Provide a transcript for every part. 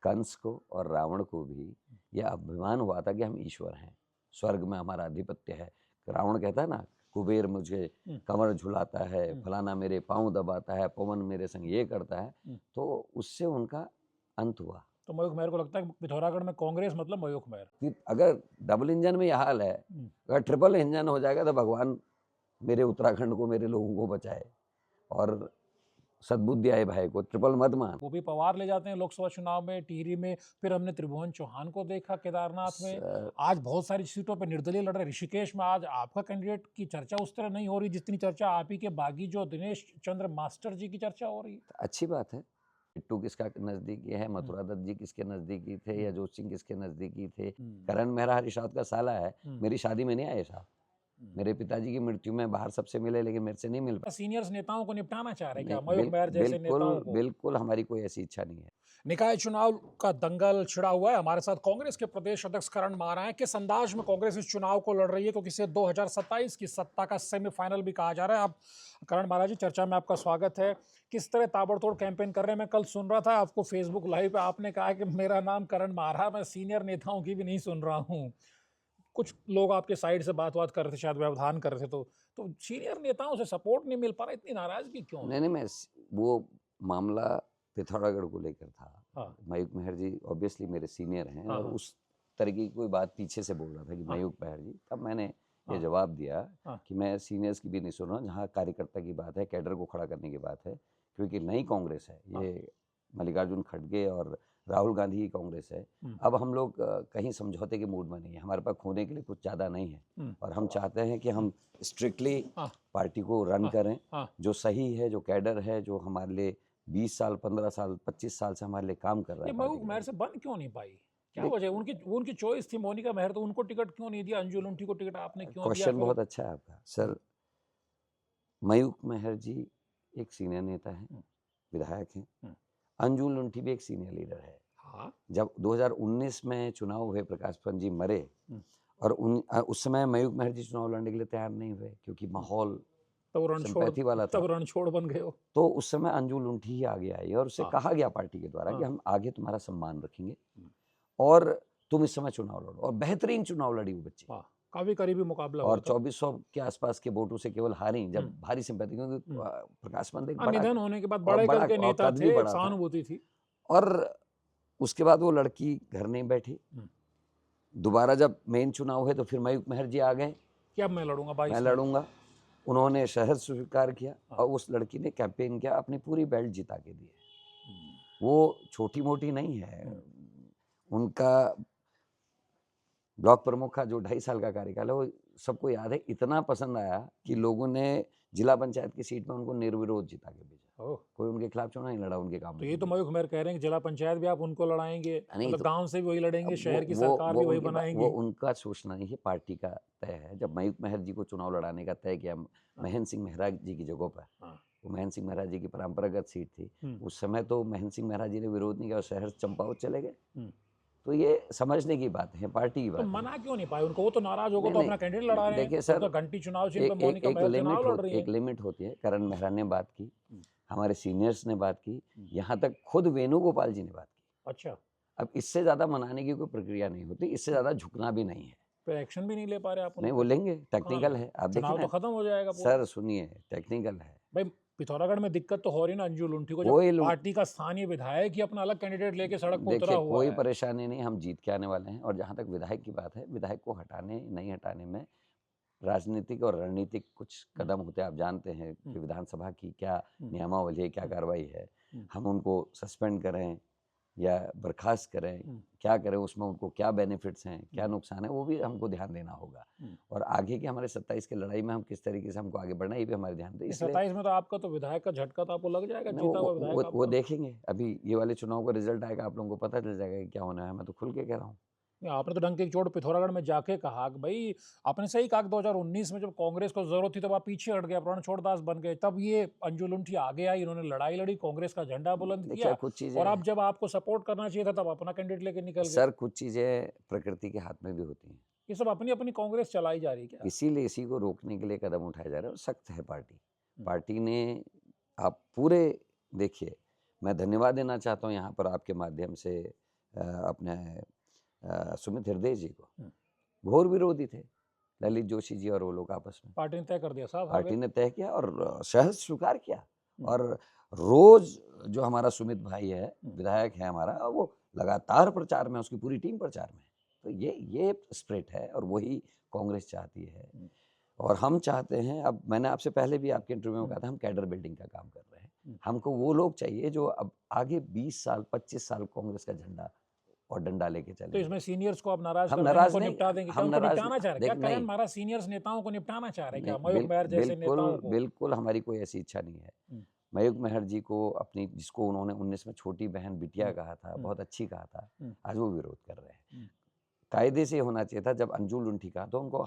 कंस को और रावण को भी यह अभिमान हुआ था कि हम ईश्वर हैं, स्वर्ग में हमारा अधिपत्य है। रावण कहता है ना, कुबेर मुझे कमर झुलाता है, फलाना मेरे पांव दबाता है, पवन मेरे संग ये करता है। तो उससे उनका अंत हुआ। तो मयूख महर को लगता है कि पिथौरागढ़ में कांग्रेस मतलब मयूख महर। कि अगर डबल इंजन में यह हाल है, अगर ट्रिपल इंजन हो जाएगा तो भगवान मेरे उत्तराखंड को, मेरे लोगों को बचाए और सद्बुद्धि आए भाई को, ट्रिपल मत मान। वो भी पवार ले जाते हैं लोकसभा चुनाव में, टिहरी में, फिर हमने त्रिभुवन चौहान को देखा केदारनाथ में। आज बहुत सारी सीटों पर निर्दलीय लड़ रहे। ऋषिकेश में आज आपका कैंडिडेट की चर्चा उस तरह नहीं हो रही जितनी चर्चा आप ही के बागी जो दिनेश चंद्र मास्टर जी की चर्चा हो रही है। अच्छी बात है। बिट्टू किसका नजदीकी है, मथुरा दत्त जी किसके नजदीकी थे, या जोत सिंह किसके नजदीकी थे। करण मेहरा हरीश रावत का साला है, मेरी शादी में नहीं आए साहब। मेरे पिताजी की मृत्यु में बाहर सबसे मिले, लेकिन मेरे से नहीं मिल पाए। सीनियर्स नेताओं को निपटाना चाह रहे हैं क्या मयूख महर जैसे नेताओं को? बिल्कुल हमारी कोई ऐसी इच्छा नहीं है। निकाय चुनाव का दंगल छिड़ा हुआ है। हमारे साथ कांग्रेस के प्रदेश अध्यक्ष करण मारा है। किस अंदाज में कांग्रेस इस चुनाव को लड़ रही है, क्योंकि इसे 2027 की सत्ता का सेमीफाइनल भी कहा जा रहा है। आप करण मारा जी, चर्चा में आपका स्वागत है। किस तरह ताबड़तोड़ कैंपेन कर रहे हैं? मैं कल सुन रहा था आपको फेसबुक लाइव पे, आपने कहा कि मेरा नाम करण मारा, मैं सीनियर नेताओं की भी नहीं सुन रहा हूँ। कुछ लोग आपके साइड से बात कर रहे थे, शायद व्यवधान कर रहे थे, तो सीनियर नेताओं से सपोर्ट नहीं मिल पा रहा, इतनी नाराजगी क्यों? नहीं, मैं वो मामला पिथौरागढ़ को लेकर था। हाँ। मयूख महर जी ऑब्वियसली मेरे सीनियर हैं, और उस तरीके की कोई बात पीछे से बोल रहा था कि मयूख महर जी, तब मैंने ये जवाब दिया कि मैं सीनियर्स की भी नहीं सुन रहा हूँ। जहाँ कार्यकर्ता की बात है, कैडर को खड़ा करने की बात है, क्योंकि नई कांग्रेस है ये, मल्लिकार्जुन खड़गे और राहुल गांधी की कांग्रेस है। अब हम लोग कहीं समझौते के मूड में नहीं है, हमारे पास खोने के लिए कुछ ज़्यादा नहीं है, और हम चाहते हैं कि हम स्ट्रिक्टली पार्टी को रन करें। जो सही है, जो कैडर है, जो हमारे लिए 20 साल, 15 साल, 25 साल से हमारे लिए काम कर रहा है। मयूख महर से बन क्यों नहीं पाई? क्या वजह? उनकी चॉइस थी मोनिका महर, तो उनको टिकट क्यों नहीं दिया? अंजू लुंठी को टिकट आपने क्यों दिया? क्वेश्चन बहुत अच्छा है आपका सर। मयूख महर जी एक सीनियर नेता है, विधायक हैं। अंजू लुंठी भी एक सीनियर लीडर है। जब 2019 में चुनाव हुए, प्रकाश पंत जी मरे, और उस समय मयूख महर जी चुनाव लड़ने के लिए तैयार नहीं हुए, क्योंकि माहौल सिंपैथी वाला था। तब रणछोड़ बन गए हो। तो उस समय अंजू लुंठी ही आगे आई, और उससे कहा गया पार्टी के द्वारा कि हम आगे तुम्हारा सम्मान रखेंगे और तुम इस समय चुनाव लड़ो, और बेहतरीन चुनाव लड़ी वो बच्ची, काफी करीबी मुकाबला, और 2400 के आसपास के वोटों से केवल हारी, जब भारी सिंपैथी, क्योंकि प्रकाश पंत एक बड़ा, निधन होने के बाद बड़े कद के नेता थे, सहानुभूति थी। और उसके बाद वो लड़की घर नहीं बैठी। दोबारा जब मेन चुनाव हुए तो फिर मयूख महर जी आ गए कि अब मैं लड़ूंगा, मैं लड़ूंगा। उन्होंने शहर स्वीकार किया, और उस लड़की ने कैंपेन किया, अपनी पूरी बेल्ट जिता के दी। वो छोटी मोटी नहीं है। उनका ब्लॉक प्रमुख का जो 2.5 साल का कार्यकाल है, वो सबको याद है। इतना पसंद आया कि लोगों ने जिला पंचायत की सीट में उनको निर्विरोध जिता के भेजा। कोई उनके खिलाफ चुनाव नहीं लड़ा उनके काम। तो ये तो मयूख महर कह रहे हैं कि जिला पंचायत भी आप उनको लड़ाएंगे, मतलब गांव से भी वही लड़ेंगे, शहर की सरकार भी वही बनाएंगे। वो उनका सोचना नहीं है, पार्टी का तय है। जब मयूख महर जी को चुनाव लड़ाने का तय किया महेंद्र सिंह मेहरा जी की जगह पर, वो महेंद्र सिंह मेहरा जी की परंपरागत सीट थी उस समय, तो महेंद्र सिंह मेहरा जी ने विरोध नहीं किया और शहर चंपावत चले गए। तो ये समझने की बात है, पार्टी की बात। तो मना क्यों नहीं पाए उनको? वो तो नाराज होगा, तो अपना कैंडिडेट लड़ा रहे हैं। देखिए सर, घंटी चुनाव चिन्ह पे मोनिका महर चुनाव लड़ रही है। एक लिमिट होती है। करण मेहरा ने बात की, हमारे सीनियर्स ने बात की, यहाँ तक खुद वेणुगोपाल जी ने बात की। अच्छा, अब इससे ज्यादा मनाने की कोई प्रक्रिया नहीं होती, इससे ज्यादा झुकना भी नहीं है। तो एक्शन भी नहीं ले पा रहे आप? नहीं, वो लेंगे, टेक्निकल है। आप देखिए तो खत्म हो जाएगा सर, सुनिए, टेक्निकल है भाई। पिथौरागढ़ में दिक्कत तो हो रही ना अंजू लुंठी को, जब पार्टी का स्थानीय विधायक ही अपना अलग कैंडिडेट लेके सड़क पर उतरा हुआ है। कोई परेशानी नहीं, हम जीत के आने वाले हैं। और जहां तक विधायक की बात है, विधायक को हटाने नहीं हटाने में राजनीतिक और रणनीतिक कुछ कदम होते हैं। आप जानते हैं कि विधानसभा की क्या नियमावली है, क्या कार्रवाई है। हम उनको सस्पेंड करें या बर्खास्त करें, क्या करें, उसमें उनको क्या बेनिफिट्स हैं, क्या नुकसान है, वो भी हमको ध्यान देना होगा। और आगे के हमारे 27 की लड़ाई में हम किस तरीके से हमको आगे बढ़ना है, ये भी हमारे ध्यान दें। 27 में तो आपका तो विधायक का झटका तो आपको लग जाएगा, जीता हुआ विधायक। वो देखेंगे, अभी ये वाले चुनाव का रिजल्ट आएगा, आप लोगों को पता चल जाएगा कि क्या होना है। मैं तो खुल के कह रहा हूँ। आपने तो डंके की चोट पिथौरागढ़ में जाके कहा कि भाई, आपने सही कहा कि 2019 में जब कांग्रेस को जरूरत थी तब आप पीछे हट गए, रणछोड़ दास बन गए। तब ये अंजू लुंठी आगे आई, इन्होंने लड़ाई लड़ी, कांग्रेस का झंडा बुलंद किया, कुछ चीजें, और अब जब आपको सपोर्ट करना चाहिए था तब अपना कैंडिडेट लेके निकल गए। सर, कुछ चीजें प्रकृति के हाथ में भी होती हैं। ये सब अपनी अपनी कांग्रेस चलाई जा रही है क्या? इसीलिए इसी को रोकने के लिए कदम उठाए जा रहे हैं, और सख्त है पार्टी ने। आप पूरे देखिए, मैं धन्यवाद देना चाहता हूँ यहाँ पर आपके माध्यम से अपने सुमित हृदय जी को, घोर विरोधी थे ललित जोशी जी और वो लोग आपस में। पार्टी ने तय कर दिया साहब, पार्टी ने तय किया और सहज स्वीकार किया। और रोज जो हमारा सुमित भाई है, विधायक है हमारा, वो लगातार प्रचार में, उसकी पूरी टीम प्रचार में। तो ये स्प्रिट है और वही कांग्रेस चाहती है। और हम चाहते हैं, अब मैंने आपसे पहले भी आपके इंटरव्यू में कहा था, हम कैडर बिल्डिंग का काम कर रहे हैं। हमको वो लोग चाहिए जो अब आगे 20 साल 25 साल कांग्रेस का झंडा और डंडा लेके चले। तो इसमें सीनियर्स को आप नाराज हम कर रहे हैं, नाराज उनको नहीं, निपटा देंगे क्या? हम उनको नाराज निपटाना चाह रहे हैं क्या? देख करण नहीं, महाराज सीनियर्स नेताओं को निपटाना चाह रहे हैं क्या? नहीं, मयूख महर जैसे नेताओं को? बिल्कुल हमारी कोई ऐसी इच्छा नहीं है। मयूख महर जी को अपनी, जिसको उन्होंने 19 में छोटी बहन बिटिया कहा था, बहुत अच्छी कहा था, आज वो विरोध कर रहे हैं। कायदे से होना चाहिए था। जब अंजू लुंठी कहा तो उनको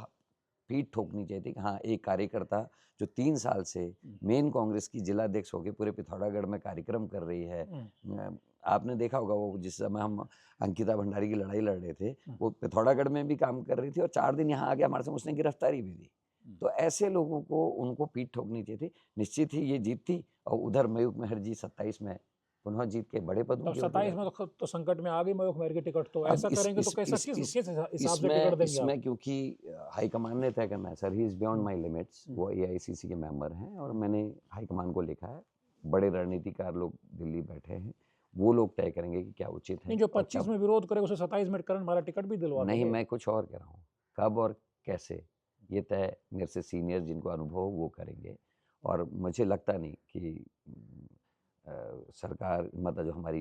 पीठ ठोकनी चाहिए थी कि हाँ, एक कार्यकर्ता जो 3 साल से मेन कांग्रेस की जिलाध्यक्ष होकर पूरे पिथौरागढ़ में कार्यक्रम कर रही है। आपने देखा होगा वो जिस समय हम अंकिता भंडारी की लड़ाई लड़ रहे थे, वो पिथौरागढ़ में भी काम कर रही थी और 4 दिन यहाँ आ गया हमारे साथ, उसने गिरफ्तारी भी दी। तो ऐसे लोगों को, उनको पीठ ठोकनी चाहिए थी। निश्चित ही ये जीत थी। और उधर मयूख महर जी 27 में पुनः जीत के बड़े पदों की। 27 में तो संकट में आ गई मयूख महर की टिकट। तो ऐसा करेंगे तो कैसा, किस हिसाब से टिकट देंगे इसमें क्योंकि हाईकमान ने तय करना है sir, he is beyond my limits. वो AICC के मेंबर हैं और मैंने हाईकमान को लिखा है। बड़े रणनीतिकार लोग दिल्ली बैठे हैं, वो लोग तय करेंगे कि क्या उचित है। नहीं, जो 25 में विरोध करे उसे 27 में करण हमारा टिकट भी दिलवा नहीं, मैं कुछ और कह रहा हूँ। कब और कैसे ये तय मेरे से सीनियर जिनको अनुभव हो वो करेंगे। और मुझे लगता नहीं कि सरकार, मतलब जो हमारी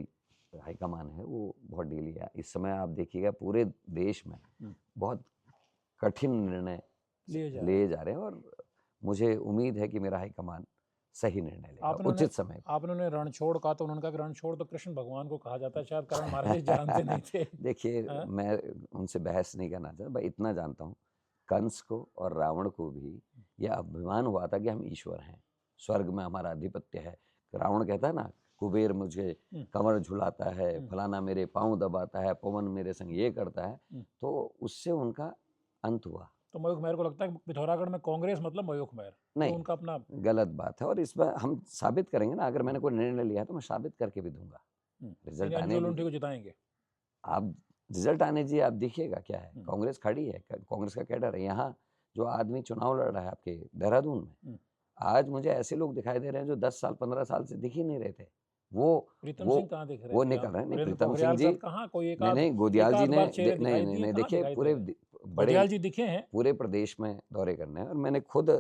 हाईकमान है, वो बहुत ढीली है। इस समय आप देखिएगा पूरे देश में बहुत कठिन निर्णय लिए जा रहे हैं और मुझे उम्मीद है कि मेरा हाईकमान सही निर्णय लेगा उचित समय। आपने रणछोड़ कहा तो उन्होंने कहा कि रणछोड़ तो कृष्ण भगवान को कहा जाता है, शायद करण महाराज जानते नहीं थे। देखिए, मैं उनसे बहस नहीं करना चाहता, मैं इतना जानता हूँ, कंस को और रावण को भी यह अभिमान हुआ था कि हम ईश्वर हैं, स्वर्ग में हमारा अधिपत्य है। रावण कहता है ना, कुबेर मुझे कमर झुलाता है, फलाना मेरे पांव दबाता है, पवन मेरे संग ये करता है। तो उससे उनका अंत हुआ। तो मयूख महर को लगता है कि पिथौरागढ़ में कांग्रेस मतलब मयूख महर, नहीं, तो उनका अपना गलत बात है। और इस बार हम साबित करेंगे ना, अगर मैंने कोई निर्णय लिया है तो मैं साबित करके भी दूंगा। रिजल्ट आने को जिताएंगे आप, रिजल्ट आने जी, आप देखिएगा क्या है। कांग्रेस खड़ी है, कांग्रेस का कैडर है। यहाँ जो आदमी चुनाव लड़ रहा है आपके देहरादून में, आज मुझे ऐसे लोग दिखाई दे रहे हैं जो 10 साल 15 साल से दिख ही नहीं रहे थे। प्रीतम सिंह कहाँ दिख रहे हैं? वो निकल रहे हैं। नहीं, प्रीतम सिंह जी कहाँ, कोई एक नहीं, गोदियाल जी ने नहीं देखिए, पूरे गोदियाल जी दिखे हैं, पूरे प्रदेश में दौरे करने हैं। और मैंने खुद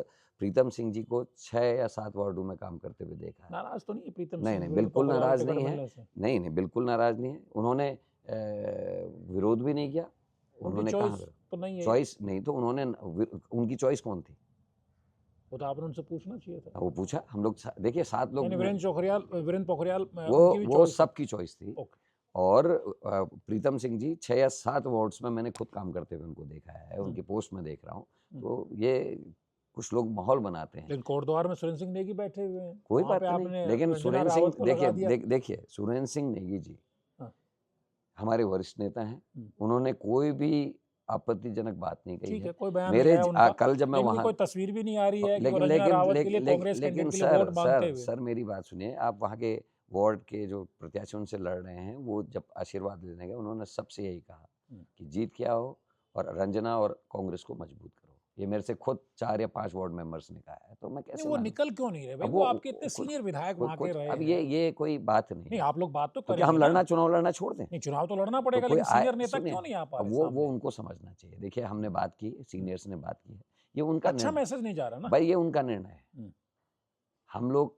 प्रीतम सिंह जी को 6 या 7 वार्डों में काम करते हुए देखा है। नाराज तो नहीं है प्रीतम सिंह? नहीं, बिल्कुल नाराज नहीं है। नहीं, बिल्कुल नाराज नहीं है। उन्होंने विरोध भी नहीं किया। उन्होंने कहा तो नहीं है, चॉइस नहीं, तो उन्होंने, उनकी चॉइस कौन थी? वो तो आपने उनसे पूछना चाहिए था। वो पूछा, हम लोग देखिए 7 लोग, वीरेंद्र पोखरियाल वो सबकी चॉइस थी। और प्रीतम सिंह जी 6 या 7 वार्ड्स में मैंने खुद काम करते हुए उनको देखा है, उनकी पोस्ट में देख रहा हूँ। तो ये कुछ लोग माहौल बनाते हैं। लेकिन कोटद्वार में सुरेंद्र सिंह नेगी बैठे हुए हैं, कोई बात नहीं। लेकिन सुरेंद्र सिंह, देखिए सुरेंद्र सिंह नेगी जी हमारे वरिष्ठ नेता हैं, उन्होंने कोई भी आपत्तिजनक बात नहीं कही है। कोई बयान मेरे कल जब मैं वहाँ, कोई तस्वीर भी नहीं आ रही है कि रंजना रावत के लिए कांग्रेस कैंडिडेट के लिए वोट मांगते हुए। सर मेरी बात सुनिए, आप वहाँ के वार्ड के जो प्रत्याशी उनसे लड़ रहे हैं, वो जब आशीर्वाद लेने गए, उन्होंने सबसे यही कहा कि जीत के आओ और रंजना और कांग्रेस को मजबूत करो। ये मेरे से खुद 4 या 5 वार्ड मेंबर्स ने कहा है। तो मैं कैसे, वो निकल क्यों नहीं रहे भाई? वो आपके इतने सीनियर विधायक वहाँ के रहे। अब ये कोई बात नहीं, आप लोग बात तो करें। क्या हम चुनाव लड़ना छोड़ दें? नहीं, चुनाव तो लड़ना पड़ेगा, लेकिन सीनियर नेता क्यों नहीं आ पा रहे? वो उनको समझना चाहिए। देखिए, हमने बात की, सीनियर्स ने बात की है, ये उनका अच्छा मैसेज नहीं जा रहा ना भाई, ये उनका निर्णय है। हम लोग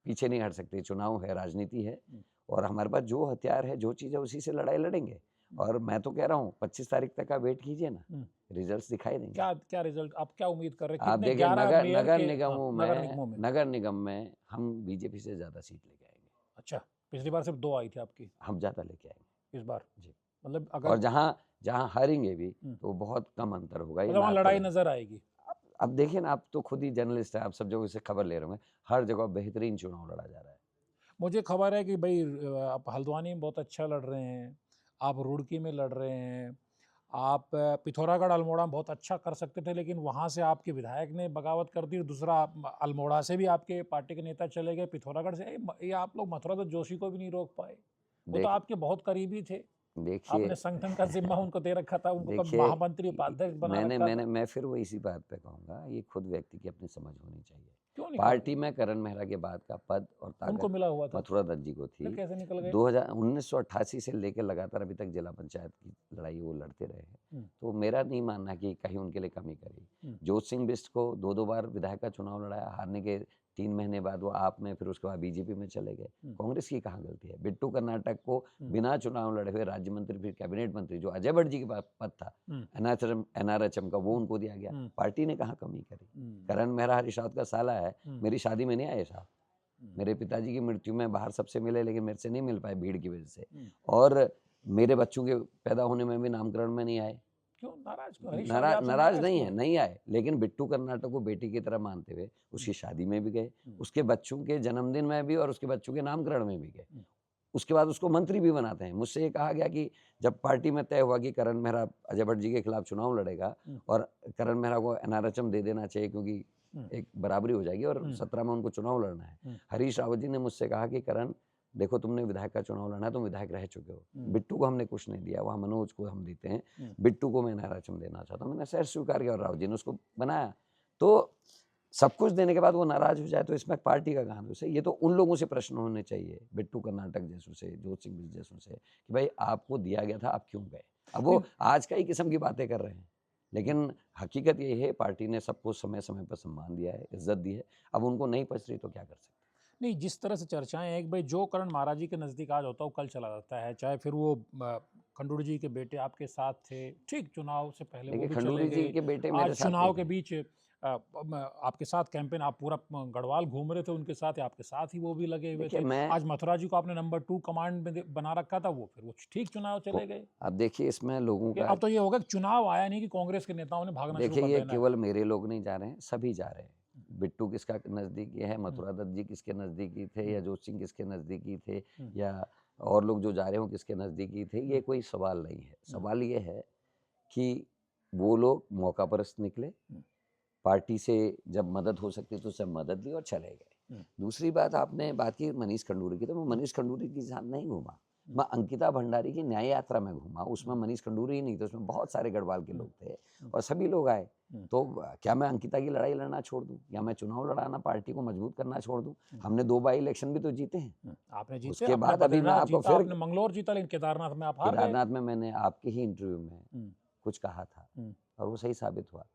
पीछे नहीं हट सकते। चुनाव है, राजनीति है, और हमारे पास जो हथियार है, जो चीज़ है, उसी से लड़ाई लड़ेंगे। और मैं तो कह रहा हूँ 25 तारीख तक का वेट कीजिए ना, रिजल्ट्स दिखाई देंगे। क्या रिजल्ट, आप क्या उम्मीद कर रहे हैं? आप देखिए, नगर निगम में हम बीजेपी से ज्यादा सीट लेके आएंगे। अच्छा, पिछली बार सिर्फ 2 आई थी आपकी, हम ज्यादा लेके आएंगे इस बार जी। मतलब अगर, और जहाँ हारेंगे भी तो बहुत कम अंतर होगा। वहाँ लड़ाई नजर आएगी। अब देखिए ना, आप तो खुद ही जर्नलिस्ट हैं, आप सब जगह से खबर ले रहे होंगे, हर जगह बेहतरीन चुनाव लड़ा जा रहा है। मुझे खबर है कि भाई आप हल्द्वानी में बहुत अच्छा लड़ रहे हैं, आप रुड़की में लड़ रहे हैं, आप पिथौरागढ़ अल्मोड़ा में बहुत अच्छा कर सकते थे, लेकिन वहाँ से आपके विधायक ने बगावत कर दी। दूसरा, अल्मोड़ा से भी आपके पार्टी के नेता चले गए, पिथौरागढ़ से ये आप लोग मथुरा तो जोशी को भी नहीं रोक पाए, वो तो आपके बहुत करीबी थे। देखिए आपने संगठन का जिम्मा उनको दे रखा था, उनको तो देखिए महामंत्री उपाध्यक्ष बना रखा था। मैं फिर वो इसी बात पे कहूँगा, ये खुद व्यक्ति की अपनी समझ होनी चाहिए। क्यों निकल पार्टी में करण मेहरा के बाद का पद और उनको ताकत मिला हुआ था, मथुरा दत्त जी को थी। फिर कैसे निकल गए? 1988 से लेकर लगातार अभी तक जिला पंचायत की लड़ाई वो लड़ते रहे हैं। तो मेरा नहीं मानना कि कहीं उनके लिए कमी करी। जोत सिंह बिष्ट को 2 बार विधायक का चुनाव लड़ाया, हारने के 3 महीने बाद वो आप में, फिर उसके बाद बीजेपी में चले गए। कांग्रेस की कहाँ गलती है? बिट्टू कर्नाटक को बिना चुनाव लड़े हुए राज्य मंत्री, फिर कैबिनेट मंत्री, जो अजय भट्ट जी के पास पद था NRHM का, वो उनको दिया गया। पार्टी ने कहाँ कमी करी? करण मेहरा हरीश रावत का साला है, मेरी शादी में नहीं आए साहब, मेरे पिताजी की मृत्यु में बाहर सबसे मिले, लेकिन मेरे से नहीं मिल पाए भीड़ की वजह से, और मेरे बच्चों के पैदा होने में भी नामकरण में नहीं आए। क्यों नाराज? नाराज नहीं है, नहीं आए, लेकिन बिट्टू कर्नाटक को बेटी की तरह मानते हुए उसकी शादी में भी गए, उसके बच्चों के जन्मदिन में भी और उसके बच्चों के नामकरण में भी गए। उसके बाद उसको मंत्री भी बनाते हैं। मुझसे ये कहा गया कि जब पार्टी में तय हुआ कि करण मेहरा अजय भट्ट जी के खिलाफ चुनाव लड़ेगा और करण मेहरा को NRHM दे देना चाहिए क्योंकि एक बराबरी हो जाएगी, और 17 में उनको चुनाव लड़ना है। हरीश रावत जी ने मुझसे कहा कि करण देखो, तुमने विधायक का चुनाव लड़ना है, तुम विधायक रह चुके हो, बिट्टू को हमने कुछ नहीं दिया, वहाँ मनोज को हम देते हैं, बिट्टू को मैं NRHM देना चाहता हूँ। मैंने सर स्वीकार किया और रावत जी ने उसको बनाया। तो सब कुछ देने के बाद वो नाराज हो जाए तो इसमें पार्टी का कहाँ दोष है? ये तो उन लोगों से प्रश्न होने चाहिए, बिट्टू कर्नाटक जैसों से, जोत सिंह बिष्ट जैसों से, कि भाई आपको दिया गया था, आप क्यों गए? अब वो आज का ही किस्म की बातें कर रहे हैं, लेकिन हकीकत ये है पार्टी ने सबको समय समय पर सम्मान दिया है, इज्जत दी है। अब उनको नहीं पच रही तो क्या कर सकते? नहीं, जिस तरह से चर्चाएं हैं, एक भाई जो करण महाराज जी के नज़दीक आज होता है वो कल चला जाता है, चाहे फिर वो खंडूड़ी जी के बेटे आपके साथ थे, ठीक चुनाव से पहले वो भी खंडूड़ी चले जी गए, के बेटे मेरे आज साथ चुनाव नहीं के थे। बीच आपके साथ कैंपेन, आप पूरा गढ़वाल घूम रहे थे उनके साथ, आपके साथ ही वो भी लगे हुए थे। आज मथुरा जी को आपने नंबर 2 कमांड में बना रखा था, वो फिर वो ठीक चुनाव चले गए। अब देखिए इसमें लोगों का, अब तो ये होगा कि चुनाव आया नहीं कि कांग्रेस के नेताओं ने भागना शुरू कर देखिए ये देना है। केवल मेरे लोग नहीं जा रहे हैं, सभी जा रहे हैं। बिट्टू किसका नज़दीकी है, मथुरा दत्त जी किसके नज़दीकी थे, या जोत सिंह किसके नज़दीकी थे, या और लोग जो जा रहे हो किसके नज़दीकी थे, ये कोई सवाल नहीं है। सवाल ये है कि वो लोग मौका परस्त निकले, पार्टी से जब मदद हो सकती तो सब मदद ली और चले गए। दूसरी बात, आपने बात की मनीष खंडूरी की, तो मैं मनीष खंडूरी के साथ नहीं घूमा, मैं अंकिता भंडारी की न्याय यात्रा में घूमा। उसमें मनीष खंडूरी ही नहीं थे, उसमें बहुत सारे गढ़वाल के लोग थे और सभी लोग आए। तो क्या मैं अंकिता की लड़ाई लड़ना छोड़ दूं, या मैं चुनाव लड़ाना, पार्टी को मजबूत करना छोड़ दूं? हमने 2 बाई इलेक्शन भी तो जीते हैं। आपने जीते, उसके बाद अभी मैं आपको फिर, आपने मंगलौर जीता, लेकिन केदारनाथ में आप हार गए। केदारनाथ में मैंने आपके ही इंटरव्यू में कुछ कहा था और वो सही साबित हुआ।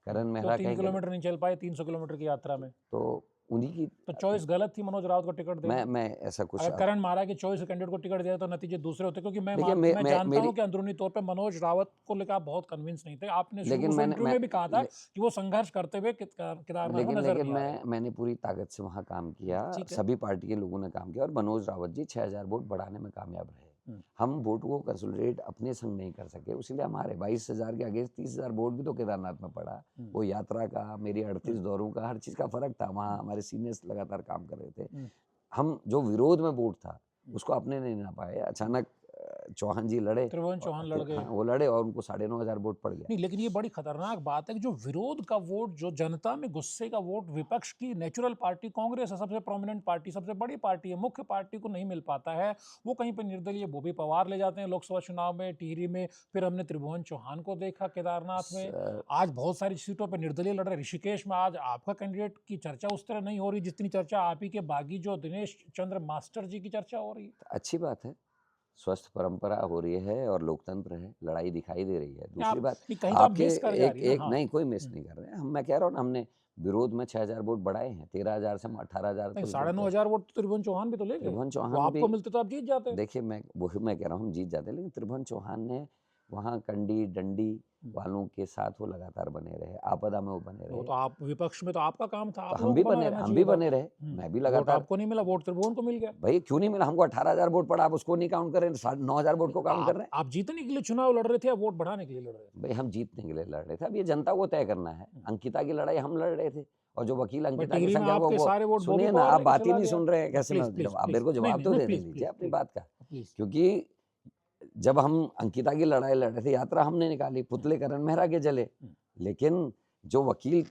करण मेहरा 3 किलोमीटर नहीं चल पाए 300 किलोमीटर की यात्रा में, तो उन्हीं की तो चॉइस गलत थी मनोज रावत को टिकट देना। मैं ऐसा कुछ, अगर करण महाराज की चॉइस कैंडिडेट को टिकट दिया तो नतीजे दूसरे होते, क्योंकि मैं जानता हूं कि अंदरूनी तौर पे मनोज रावत को लेकर आप बहुत कन्विंस नहीं थे। आपने शुरू से इंटरव्यू में भी कहा था कि वो संघर्ष करते हुए केदारनाथ में नजर नहीं आए। मैंने पूरी ताकत से वहाँ काम किया, सभी पार्टी के लोगों ने काम किया और मनोज रावत जी 6000 वोट बढ़ाने में कामयाब रहे। हम वोट को कंसोलिडेट अपने संग नहीं कर सके, इसीलिए हमारे 22,000 के अगेंस्ट 30,000 वोट भी तो केदारनाथ में पड़ा। वो यात्रा का, मेरी 38 दौरों का, हर चीज़ का फर्क था। वहाँ हमारे सीनियर्स लगातार काम कर रहे थे। हम जो विरोध में वोट था उसको अपने नहीं ना पाए। अचानक चौहान जी लड़े, त्रिभुवन चौहान लड़ गए। हाँ, वो लड़े और उनको 9,500 वोट पड़ गया। नहीं, लेकिन ये बड़ी खतरनाक बात है कि जो विरोध का वोट, जो जनता में गुस्से का वोट, विपक्ष की नेचुरल पार्टी कांग्रेस है, सबसे प्रोमिनेंट पार्टी, सबसे बड़ी पार्टी है, मुख्य पार्टी को नहीं मिल पाता है। वो कहीं पर निर्दलीय बॉबी पवार ले जाते हैं लोकसभा चुनाव में, टिहरी में, फिर हमने त्रिभुवन चौहान को देखा केदारनाथ में। आज बहुत सारी सीटों पर निर्दलीय लड़ रहे। ऋषिकेश में आज आपका कैंडिडेट की चर्चा उस तरह नहीं हो रही जितनी चर्चा आप ही के बागी जो दिनेश चंद्र मास्टर जी की चर्चा हो रही है। अच्छी बात है, स्वस्थ परंपरा हो रही है और लोकतंत्र है, लड़ाई दिखाई दे रही है। दूसरी बात, आपके एक नहीं, कोई मिस नहीं कर रहे हैं। मैं कह रहा हूँ ना, हमने विरोध में 6,000 वोट बढ़ाए हैं, 13,000 से 18,000। 9,500 वोट तो त्रिभुवन चौहान भी तो ले गए। त्रिभुवन चौहान आपको मिलते तो आप जीत जाते। देखिए मैं कह रहा हूँ हम जीत जाते, लेकिन त्रिभुवन चौहान ने वहाँ कंडी डंडी वालों के साथ वो लगातार बने रहे, आपदा में वो बने रहे। तो आप विपक्ष में तो आपका काम था, तो हम भी बने रहे, मैं भी लगातार। आपको नहीं मिला वोट, त्रिभुवन को मिल गया। भाई क्यों नहीं मिला? हमको 18,000 वोट पड़ा, आप उसको नहीं काउंट कर रहे, 9,500 वोट को काउंट कर रहे हैं। आप जीतने के लिए चुनाव लड़ रहे थे या वोट बढ़ाने के लिए लड़ रहे थे? भाई हम जीतने के लिए लड़ रहे थे, अब ये जनता को तय करना है। अंकिता की लड़ाई हम लड़ रहे थे और जो वकील अंकिता की संख्या वो सुनिए ना, आप बात ही नहीं सुन रहे हैं। कैसे आप मेरे को जवाब तो दे दीजिए अपनी बात का, क्योंकि जब हम अंकिता की लड़ाई लड़ रहे थे, यात्रा हमने निकाली, पुतले करण मेहरा के जले, लेकिन जो वकील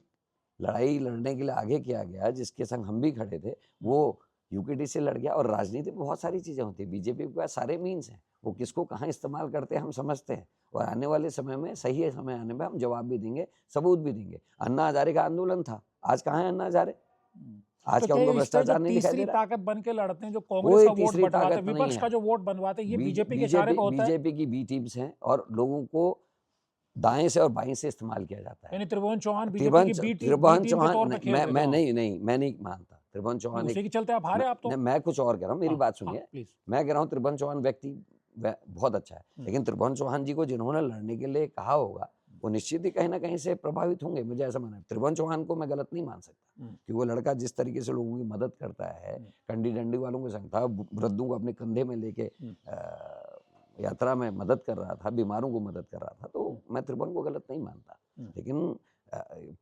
लड़ाई लड़ने के लिए आगे किया गया, जिसके संग हम भी खड़े थे, वो यूकेडी से लड़ गया। और राजनीति में बहुत सारी चीज़ें होती है, बीजेपी के पास सारे मीन्स हैं, वो किसको कहाँ इस्तेमाल करते हैं हम समझते हैं, और आने वाले समय में सही समय आने में हम जवाब भी देंगे, सबूत भी देंगे। अन्ना हजारे का आंदोलन था, आज कहाँ है अन्ना हजारे? आज तो क्या क्या उनको इससे भ्रष्टाचार जो नहीं दिखाई दे तीसरी रहा? ताकत बन के लड़ते हैं, जो कांग्रेस कोई का वोट तीसरी बंटवाते ताकत हैं, नहीं विपक्ष है। का जो वोट बनवाते हैं, ये बीजेपी के इशारे पे होता है। बीजेपी की बी टीम्स हैं और लोगों को दाएं से और बाएं से इस्तेमाल किया जाता है। यानी त्रिभुवन चौहान बीजेपी की बी टीम के तौर पे खेल रहे थे। मैं नहीं मानता त्रिभुवन चौहान उसी के चलते आप हारे। आप तो मैं कुछ और कह रहा हूँ, मेरी बात सुनिए। प्लीज। मैं कह रहा हूँ त्रिभुवन चौहान व्यक्ति बहुत अच्छा है, लेकिन त्रिभुवन चौहान जी को जिन्होंने लड़ने के लिए कहा होगा वो निश्चित ही कहीं ना कहीं से प्रभावित होंगे, मुझे ऐसा मानना है। त्रिभुवन चौहान को मैं गलत नहीं मान सकता कि वो लड़का जिस तरीके से लोगों की मदद करता है, कंडी डंडी वालों को संग था, वृद्धों को अपने कंधे में लेके यात्रा में मदद कर रहा था, बीमारों को मदद कर रहा था, तो मैं त्रिभुवन को गलत नहीं मानता। लेकिन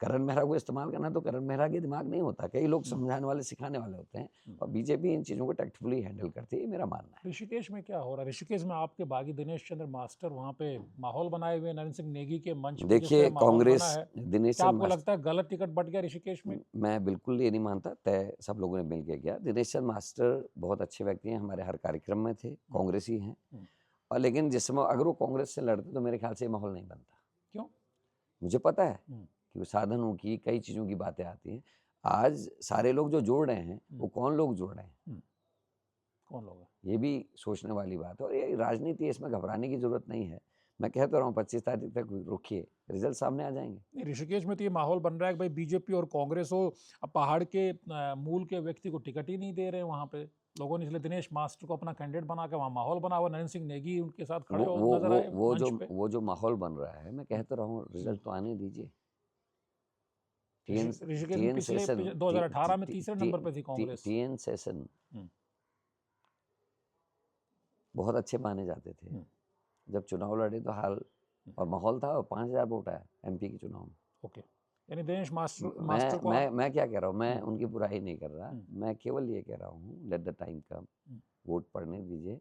करण मेहरा को इस्तेमाल करना तो करण मेहरा के दिमाग नहीं होता, कई लोग समझाने वाले सिखाने वाले होते हैं, और बीजेपी इन चीज़ों को टैक्टफुली हैंडल करती है, मेरा मानना है। ऋषिकेश में क्या हो रहा है? ऋषिकेश में आपके बागी दिनेश चंद्र मास्टर वहाँ पे माहौल बनाए हुए, नरेंद्र सिंह नेगी के मंच पे देखिए कांग्रेस दिनेश क्या आपको लगता है गलत टिकट बट गया ऋषिकेश में? मैं बिल्कुल ये नहीं मानता, तय सब लोगों ने मिल के किया। दिनेश चंद्र मास्टर बहुत अच्छे व्यक्ति हैं, हमारे हर कार्यक्रम में थे, कांग्रेसी हैं, और लेकिन जिस समय अगर वो कांग्रेस से लड़ते तो मेरे ख्याल से माहौल नहीं बनता। क्यों? मुझे पता है कि वो साधनों की कई चीज़ों की बातें आती हैं। आज सारे लोग जो जोड़ रहे हैं वो कौन लोग जोड़ रहे हैं, कौन लोग? ये भी सोचने वाली बात है, और ये राजनीति है, इसमें घबराने की जरूरत नहीं है। मैं कहता रहा हूँ 25 तारीख तक रुकिए, रिजल्ट सामने आ जाएंगे। ऋषिकेश में तो ये माहौल बन रहा है कि भाई बीजेपी और कांग्रेस हो, अब पहाड़ के मूल के व्यक्ति को टिकट ही नहीं दे रहे हैं वहाँ पे लोगों ने, इसलिए दिनेश मास्टर को अपना कैंडिडेट बना के वहाँ माहौल बना हुआ, नरेंद्र सिंह नेगी उनके साथ खड़े हो नजर आए मंच पे। वो जो माहौल बन रहा है, मैं कहता रहा हूँ रिजल्ट तो आने दीजिए। ऋषिकेश में पिछले 2018 में तीसरे नंबर पे थी कांग्रेस। टीएन सेशन बहुत अच्छे माने जाते थे, जब चुनाव लड़े तो हाल और माहौल था, और 5000 वोट आया एमपी के चुनाव में। ओके, यानी दिनेश मास्टर को मैं क्या कह रहा हूँ, मैं उनकी बुराई नहीं कर रहा, मैं केवल ये कह रहा हूँ let the time come, vote पड़ने दीजिए,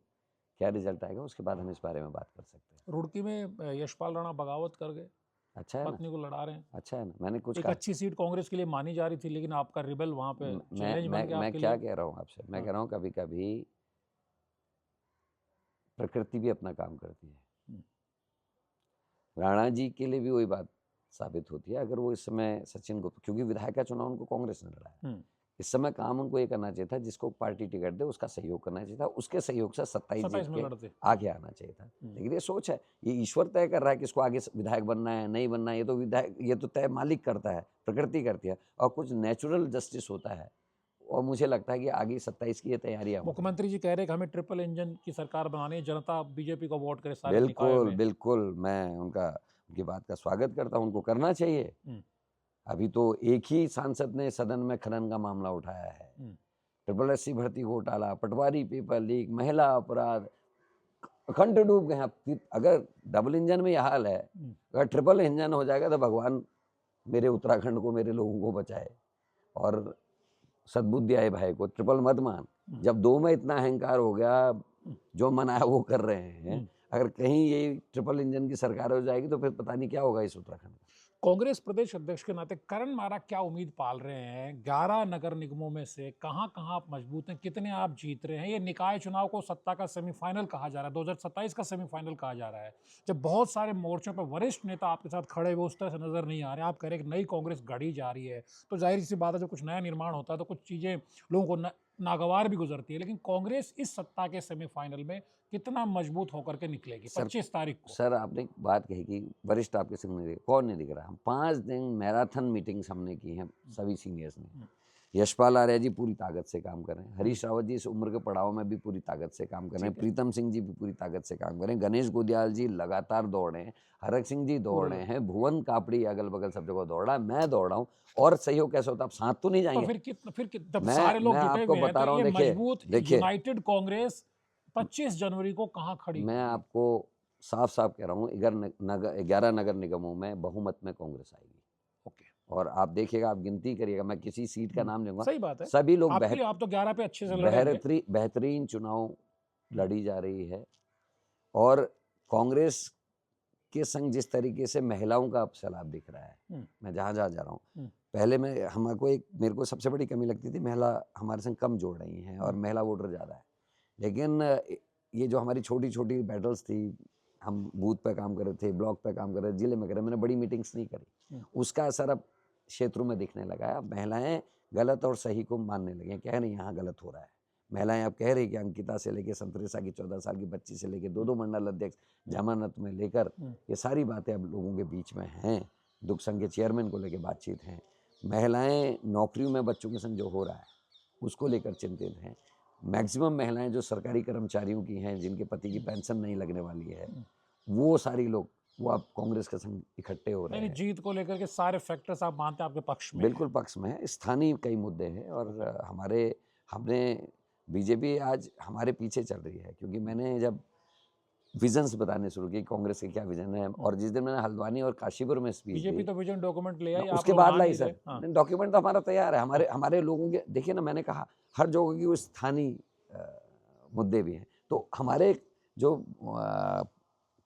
क्या रिजल्ट आएगा उसके बाद हम इस बारे में बात कर सकते हैं। रुड़की में यशपाल राणा बगावत कर गए, अच्छा है ना, पत्नी को लड़ा रहे हैं, अच्छा है ना। मैंने कुछ एक अच्छी सीट कांग्रेस के लिए मानी जा रही थी, लेकिन आपका रिबेल वहाँ पे चैलेंज बन गया। मैं क्या कह रहा हूँ आपसे, मैं कह रहा हूँ कभी कभी प्रकृति भी अपना काम करती है। राणा जी के लिए भी वही बात साबित होती है, अगर वो इस समय सचिन गुप्ता, क्योंकि विधायक का चुनाव उनको कांग्रेस ने लड़ा है, इस समय काम उनको ये करना चाहिए था, जिसको पार्टी टिकट दे उसका सहयोग करना चाहिए था, उसके सहयोग से 27 जीत के आगे आना चाहिए था। लेकिन ये सोच है, ये ईश्वर तय कर रहा है किसको आगे विधायक बनना है नहीं बनना है, ये तो विधायक, ये तो तय मालिक करता है, प्रकृति करती है, और कुछ नेचुरल जस्टिस होता है, और मुझे लगता है कि आगे 27 की ये तैयारियां। मुख्यमंत्री जी कह रहे हैं कि हमें ट्रिपल इंजन की सरकार बनानी है, जनता बीजेपी को वोट करे। बिल्कुल बिल्कुल, मैं उनकी बात का स्वागत करता हूं, उनको करना चाहिए। अभी तो एक ही सांसद ने सदन में खनन का मामला उठाया है, ट्रिपल एससी भर्ती घोटाला, पटवारी पेपर लीक, महिला अपराध, अखंड डूब गए। अगर डबल इंजन में यह हाल है, अगर ट्रिपल इंजन हो जाएगा तो भगवान मेरे उत्तराखंड को, मेरे लोगों को बचाए, और सद्बुद्धि आए भाई को, ट्रिपल मत मान। जब 2 में इतना अहंकार हो गया, जो मन आया वो कर रहे हैं, अगर कहीं ये ट्रिपल इंजन की सरकार हो जाएगी तो फिर पता नहीं क्या होगा इस उत्तराखंड में। कांग्रेस प्रदेश अध्यक्ष के नाते करण मारा क्या उम्मीद पाल रहे हैं? 11 नगर निगमों में से कहां कहां आप मजबूत हैं, कितने आप जीत रहे हैं? ये निकाय चुनाव को सत्ता का सेमीफाइनल कहा जा रहा है, 2027 का सेमीफाइनल कहा जा रहा है, जब बहुत सारे मोर्चों पर वरिष्ठ नेता आपके साथ खड़े हुए उस तरह से नजर नहीं आ रहे। आप कह रहे हैं कि नई कांग्रेस गढ़ी जा रही है, तो जाहिर सी बात है जब कुछ नया निर्माण होता है तो कुछ चीजें लोगों को नागवार भी गुजरती है, लेकिन कांग्रेस इस सत्ता के सेमीफाइनल में कितना मजबूत होकर के निकलेगी 25 तारीख को? सर आपने एक बात कही कि वरिष्ठ आपके सामने कौन नहीं दिख रहा। हम 5 दिन मैराथन मीटिंग्स हमने की हैं सभी सीनियर्स ने। यशपाल आर्य जी पूरी ताकत से काम कर रहे हैं, हरीश रावत जी इस उम्र के पड़ाव में भी पूरी ताकत से काम कर रहे हैं, प्रीतम सिंह जी भी पूरी ताकत से काम कर रहे हैं, गणेश गोदियाल जी लगातार दौड़ रहे हैं, हरक सिंह जी दौड़ रहे हैं, भुवन कापड़ी अगल बगल सब जगह दौड़ रहा है, मैं दौड़ रहा हूँ। और सहयोग कैसे होता, आप साथ तो नहीं जाएंगे। फिर सारे लोग आपको बता रहा हूँ, देखिए यूनाइटेड कांग्रेस 25 जनवरी को कहां खड़ी? मैं आपको साफ साफ कह रहा हूँ, 11 नगर निगमों में बहुमत में कांग्रेस आएगी। ओके, और आप देखिएगा, आप गिनती करिएगा, मैं किसी सीट का नाम लूंगा, सही बात है, सभी लोग आप तो 11 पे अच्छे से लड़ेंगे। बेहतरीन चुनाव लड़ी जा रही है, और कांग्रेस के संग जिस तरीके से महिलाओं का अब सैलाब दिख रहा है, मैं जहाँ जहाँ जा रहा हूँ, पहले में मेरे को सबसे बड़ी कमी लगती थी, महिला हमारे संग कम जोड़ रही हैं और महिला वोटर ज़्यादा है। लेकिन ये जो हमारी छोटी छोटी बैटल्स थी, हम बूथ पे काम कर रहे थे, ब्लॉक पे काम कर रहे थे, जिले में कर रहे, मैंने बड़ी मीटिंग्स नहीं करी, उसका असर अब क्षेत्रों में दिखने लगा है। अब महिलाएं गलत और सही को मानने लगे, कह रही यहाँ गलत हो रहा है। महिलाएं अब कह रही कि अंकिता से लेके संतरेसा की 14 साल की बच्ची से लेके 2 मंडल अध्यक्ष जमानत में लेकर, ये सारी बातें अब लोगों के बीच में हैं। दुख संघ के चेयरमैन को लेकर बातचीत है। महिलाएं नौकरियों में बच्चों के संग जो हो रहा है उसको लेकर चिंतित हैं। मैक्सिमम महिलाएं जो सरकारी कर्मचारियों की हैं, जिनके पति की पेंशन नहीं लगने वाली है, वो सारी लोग वो अब कांग्रेस के संग इकट्ठे हो रहे हैं। जीत को लेकर के सारे फैक्टर्स आप मानते हैं आपके पक्ष में? बिल्कुल पक्ष में है। स्थानीय कई मुद्दे हैं और हमने बीजेपी आज हमारे पीछे चल रही है, क्योंकि मैंने जब विजन्स बताने शुरू किए कांग्रेस के क्या विजन है, और जिस दिन मैंने हल्द्वानी और काशीपुर में स्पीच बीजेपी तो विजन डॉक्यूमेंट ले आई, उसके बाद लाई सर। डॉक्यूमेंट तो हमारा तैयार है। हमारे लोगों के देखिए ना, मैंने कहा हर जगह की वो स्थानीय मुद्दे भी हैं, तो हमारे जो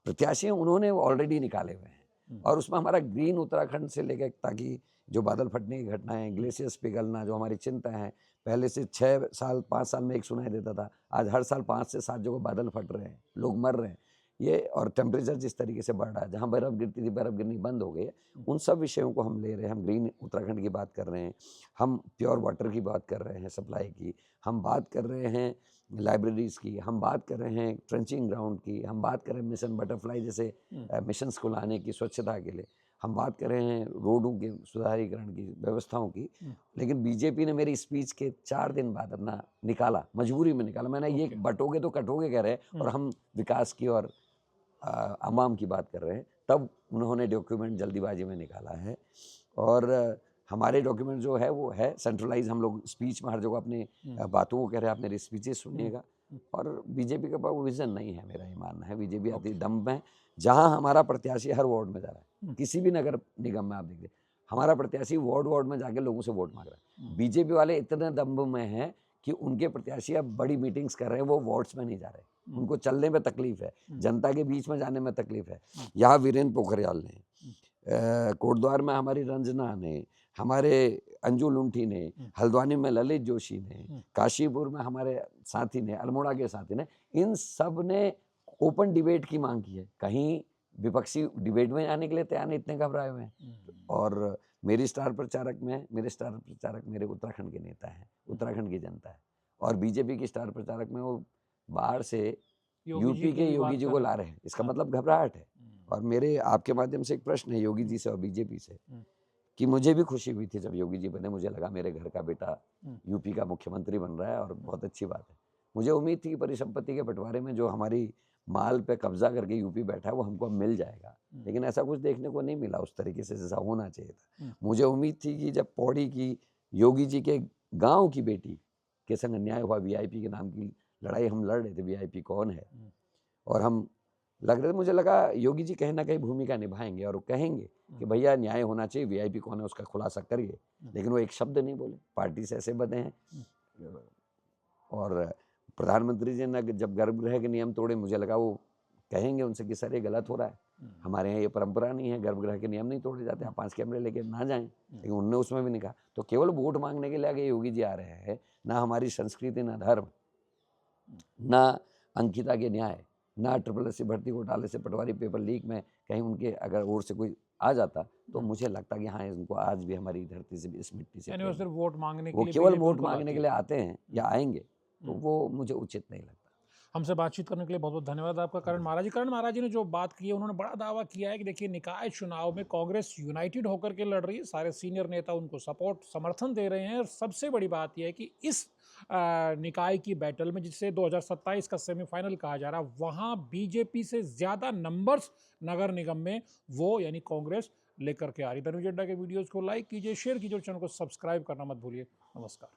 प्रत्याशी हैं उन्होंने ऑलरेडी निकाले हुए हैं, और उसमें हमारा ग्रीन उत्तराखंड से लेकर, ताकि जो बादल फटने की घटनाएं, ग्लेशियर्स पिघलना, जो हमारी चिंता है, पहले से 6 साल 5 साल में एक सुनाई देता था, आज हर साल 5 से 7 जगह बादल फट रहे हैं, लोग मर रहे हैं, ये और टेम्परेचर जिस तरीके से बढ़ रहा है, जहाँ बर्फ़ गिरती थी बर्फ़ गिरनी बंद हो गई है, उन सब विषयों को हम ले रहे हैं। हम ग्रीन उत्तराखंड की बात कर रहे हैं, हम प्योर वाटर की बात कर रहे हैं, सप्लाई की, हम बात कर रहे हैं लाइब्रेरीज़ की, हम बात कर रहे हैं ट्रेंचिंग ग्राउंड की, हम बात कर रहे हैं मिशन बटरफ्लाई जैसे मिशंस को लाने की, स्वच्छता के लिए, हम बात कर रहे हैं रोडों के सुधारीकरण की, व्यवस्थाओं की। लेकिन बीजेपी ने मेरी स्पीच के 4 दिन बाद अपना निकाला, मजबूरी में निकाला। मैंने ये बटोगे तो कटोगे कह रहे हैं, और हम विकास की और अवाम की बात कर रहे हैं, तब उन्होंने डॉक्यूमेंट जल्दीबाजी में निकाला है। और हमारे डॉक्यूमेंट जो है वो है सेंट्रलाइज। हम लोग स्पीच में हर जगह अपनी बातों को कह रहे हैं, आप मेरी स्पीचेस सुनिएगा। और बीजेपी का वो विजन नहीं है, मेरा ये मानना है। बीजेपी आती दम में, जहां हमारा प्रत्याशी हर वार्ड में जा रहा है, किसी भी नगर निगम में आप देखिए, हमारा प्रत्याशी वार्ड में जाके लोगों से वोट मांग रहा है। बीजेपी वाले इतने दम में हैं कि उनके प्रत्याशी अब बड़ी मीटिंग्स कर रहे हैं, वो वार्ड्स में नहीं जा रहे, उनको चलने में तकलीफ है, जनता के बीच में जाने में तकलीफ है। यहाँ वीरेंद्र पोखरियाल ने, कोटद्वार में हमारी रंजना ने, हमारे अंजू लुंठी ने, हल्द्वानी में ललित जोशी ने, काशीपुर में हमारे साथी ने, अल्मोड़ा के साथी ने, इन सब ने ओपन डिबेट की मांग की है। कहीं विपक्षी डिबेट में आने के लिए तैयार नहीं, इतने घबराए हुए हैं। और मेरी स्टार प्रचारक में, मेरे स्टार प्रचारक मेरे उत्तराखंड के नेता हैं, उत्तराखंड की जनता है। और बीजेपी की स्टार प्रचारक में वो बाहर से यूपी के योगी जी को ला रहे हैं, इसका मतलब घबराहट है। और मेरे आपके माध्यम से एक प्रश्न है योगी जी से और बीजेपी से, कि मुझे भी खुशी हुई थी जब योगी जी बने, मुझे लगा मेरे घर का बेटा यूपी का मुख्यमंत्री बन रहा है, और बहुत अच्छी बात है। मुझे उम्मीद थी कि परिसंपत्ति के बंटवारे में जो हमारी माल पे कब्जा करके यूपी बैठा है वो हमको अब मिल जाएगा, लेकिन ऐसा कुछ देखने को नहीं मिला उस तरीके से जैसा होना चाहिए था। मुझे उम्मीद थी कि जब पौड़ी की योगी जी के गाँव की बेटी के संग अन्याय हुआ, वीआईपी के नाम की लड़ाई हम लड़ रहे थे, वीआईपी कौन है, और हम लग रहे थे, मुझे लगा योगी जी कहीं ना कहीं भूमिका निभाएंगे और कहेंगे कि भैया न्याय होना चाहिए, वीआईपी कौन है उसका खुलासा करिए। लेकिन वो एक शब्द नहीं बोले, पार्टी से ऐसे बने हैं। और प्रधानमंत्री जी ने जब गर्भगृह के नियम तोड़े, मुझे लगा वो कहेंगे उनसे कि सर ये गलत हो रहा है, हमारे यहाँ ये परंपरा नहीं है, गर्भगृह के नियम नहीं तोड़े जाते, आप 5 कैमरे लेके ना जाएं। लेकिन उनने उसमें भी नहीं कहा। तो केवल वोट मांगने के लिए आगे योगी जी आ रहे हैं, ना हमारी संस्कृति, ना धर्म, ना अंकिता के न्याय, ना SSC भर्ती घोटाले से पटवारी पेपर लीक में कहीं उनके अगर ओर से कोई आ जाता, तो मुझे लगता कि हाँ इनको आज भी हमारी धरती से, इस मिट्टी से, यानी वो सिर्फ वोट मांगने के वो लिए, केवल वोट मांगने के लिए आते हैं या आएंगे, तो वो मुझे उचित नहीं लगता। हमसे बातचीत करने के लिए बहुत बहुत धन्यवाद आपका करण महाराज जी। करण महाराज जी ने जो बात की है, उन्होंने बड़ा दावा किया है कि देखिए निकाय चुनाव में कांग्रेस यूनाइटेड होकर के लड़ रही है, सारे सीनियर नेता उनको सपोर्ट समर्थन दे रहे हैं, और सबसे बड़ी बात यह है कि इस निकाय की बैटल में, जिसे 2027 का सेमीफाइनल कहा जा रहा है, वहां बीजेपी से ज्यादा नंबर्स नगर निगम में वो यानी कांग्रेस लेकर के आ रही है। धर्मेंद्र जड्डा के वीडियोस को लाइक कीजिए, शेयर कीजिए और चैनल को सब्सक्राइब करना मत भूलिए। नमस्कार।